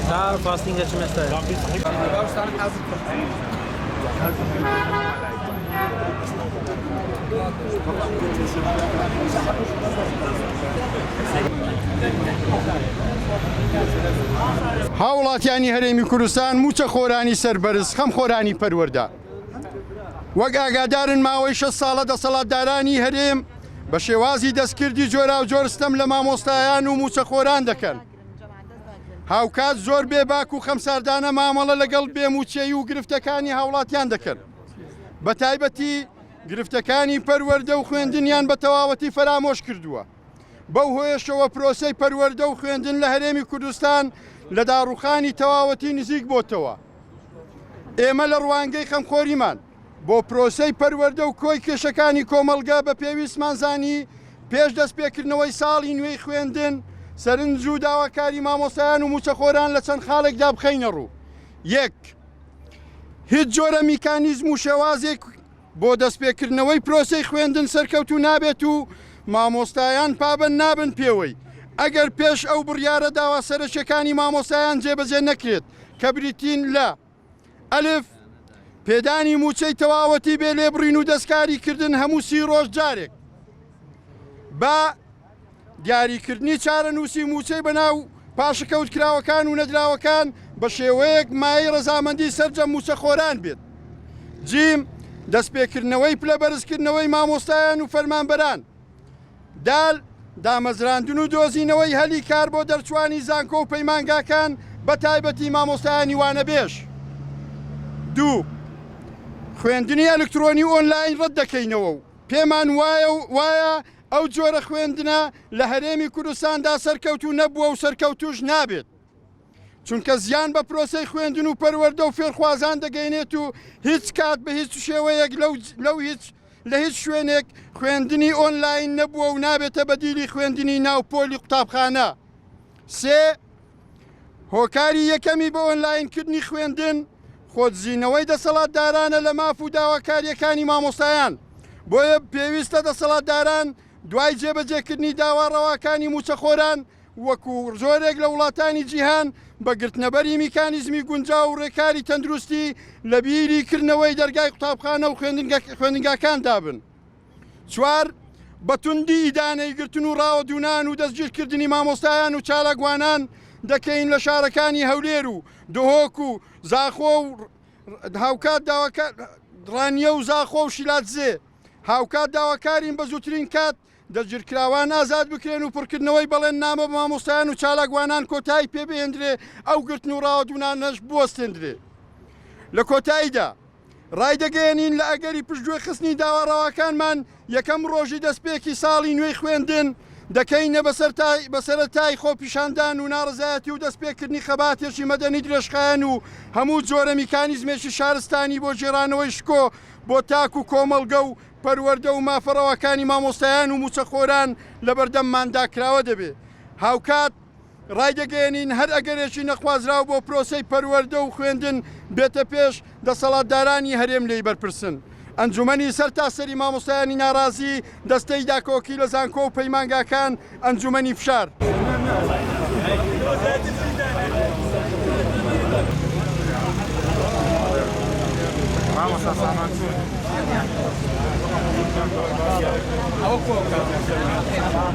تعال فاستنج چه مستای هاوڵاتیانی هەرێمی کوردستان موچە خۆرانی سەربەرز خەم خۆرانی پەروەردە وەک ئاگادارن ماوەی 6 ساڵە دەسەڵاتدارانی هەرێم بە شێوازی دەستکردی جۆرا و جۆرستەم لە مامۆستایان و موچە خۆران دەکەن. هاوکات زۆر بێباک و خەمساردانە مامەڵە لەگەڵ بێموچێی و گرفتەکانی هاوڵاتیان دەکەن. بە تایبەتی گرفتەکانی پەروەردە و خوێندنیان بە تەواوەتی فەرامۆش کردووە. بەو هۆیشەوە پرۆسەی پەروەردە و خوێندن لە هەرێمی کوردستان لە داڕوخانی تەواوەتی نزیک بۆتەوە. ئێمە لە ڕوانگەی خەمخۆریمان بۆ پرۆسەی پەروەردە و کۆی کێشەکانی کۆمەلگا بە پێویستمان زانی پێش دەستپێکردنەوەی ساڵی نوێی خوێندن سەرنج و داواکاری مامۆستایان و موچەخۆران لە چەند خاڵێکدا بخەینە ڕوو. یەک، هیچ جۆرە میکانیزم و شێوازێک بۆ دەستپێکردنەوەی پرۆسەی خوێندن سەرکەوتو نابێت و مامۆستایان پابەند نابن پێوەی ئەگەر پێش ئەو بڕیارە داوا سەرچیەکانی مامۆستایان جێبەجێ نەکرێت کە بریتین لە ئەلف پێدانی موچەی تەواوەتی بێ لێبڕین و دەستکاریکردن هەموو 30 ڕۆژ جارێک بە دیاریکردنی چارەنووسی موچەی بەناو پاشەکەوت کراوەکان و نەدراوەکان بە شێوەیەک مای ڕەزامەندی سەرجەم موچەخۆران بێت. جیم، دەستپێکردنەوەی پلە بەرزکردنەوەی مامۆستایان و فەرمانبەران. دال، دامەزراندن و دۆزینەوەی هەلی کار بۆ دەرچوانی زانکۆ و پەیمانگاکان بە تایبەتی مامۆستایانی وانەبێژ. دوو، خوێندنی ئەلکترۆنی ئۆنلاین ڕەت دەکەینەوە و پێمان وایە ئەو جۆرە خوێندنە لە هەرێمی کوردستاندا سەرکەوتو نەبووە و سەرکەوتوش نابێت. چونکە زیان بە پرۆسەی خوێندن و پەروەردە و فێرخوازان دەگەینێت و هیچ کات بە هیچ شێوەیەک لە هیچ شوێنێک خوێندنی ئۆنلاین نەبووە و نابێتە بەدیلی خوێندنی ناوپۆلی قوتابخانە. سێ، هۆکاری یەکەمی بە ئۆنلاینکردنی خوێندن خۆتزیینەوەی دەسەڵاتدارانە لە ماف و داواکاریەکانی مامۆستایان. بۆیە پێویستە دەسەڵاتداران دوای جێبەجێکردنی داواڕەواکانی موچەخۆران وەکو زۆرێک لە وڵاتانی جیهان بە گرتنەبەری میکانیزمی گونجا و ڕێکاری تەندروستی لە بیریکردنەوەی دەرگای قوتابخانە و خوێندنگاکان دابن. چوار، بەتوندی ئیدانەی گرتن و ڕاوەدونان و دەستگیرکردنی مامۆستایان و چالاکوانان دەکەین لە شارەکانی هەولێر و دهۆک و زاخۆ و هاوکات ڕانیە و زاخۆ و شیلاتزێ. هاوکات داواکارین بە زووترین کات دەستگیرکراوان ئازاد بکرێن و پڕکردنەوەی بەڵێن نامە بە مامۆستایان و چالاکوانان کۆتایی پێبێنرێ ئەو گرتن و ڕاوەدونانەش بوەستێنرێ. لە کۆتاییدا ڕایدەگەێنین لە ئەگەری پشتگوێ خستنی داواڕەواکانمان یەکەم ڕۆژی دەستپێکی ساڵی نوێی خوێندن دەکەینە بەسەرەتای خۆپیشاندان و ناڕزایەتی و دەستپێکردنی خەباتێکی مەدەنی درێژخایەن و هەموو جۆرە میکانیزمێکی شارستانی بۆ جێرانەوەی شکۆ بۆ تاک و کۆمەڵگە و پەروەردە و مافەڕەوەکانی مامۆستایان و موچەخۆران لە بەردەمماندا کراوە دەبێ. هاوکات ڕایدەگەێنین هەر ئەگەرێکی نەخوازراو بۆ پرۆسەی پەروەردە و خوێندن بێتە پێش دەسەڵاتدارانی هەرێم لێی بەرپرسن. ئەنجومەنی سەرتاسەری مامۆستایانی ناڕازی دەستەی داکۆکی لە زانکۆ و پەیمانگاکان ئەنجومەنی فشار.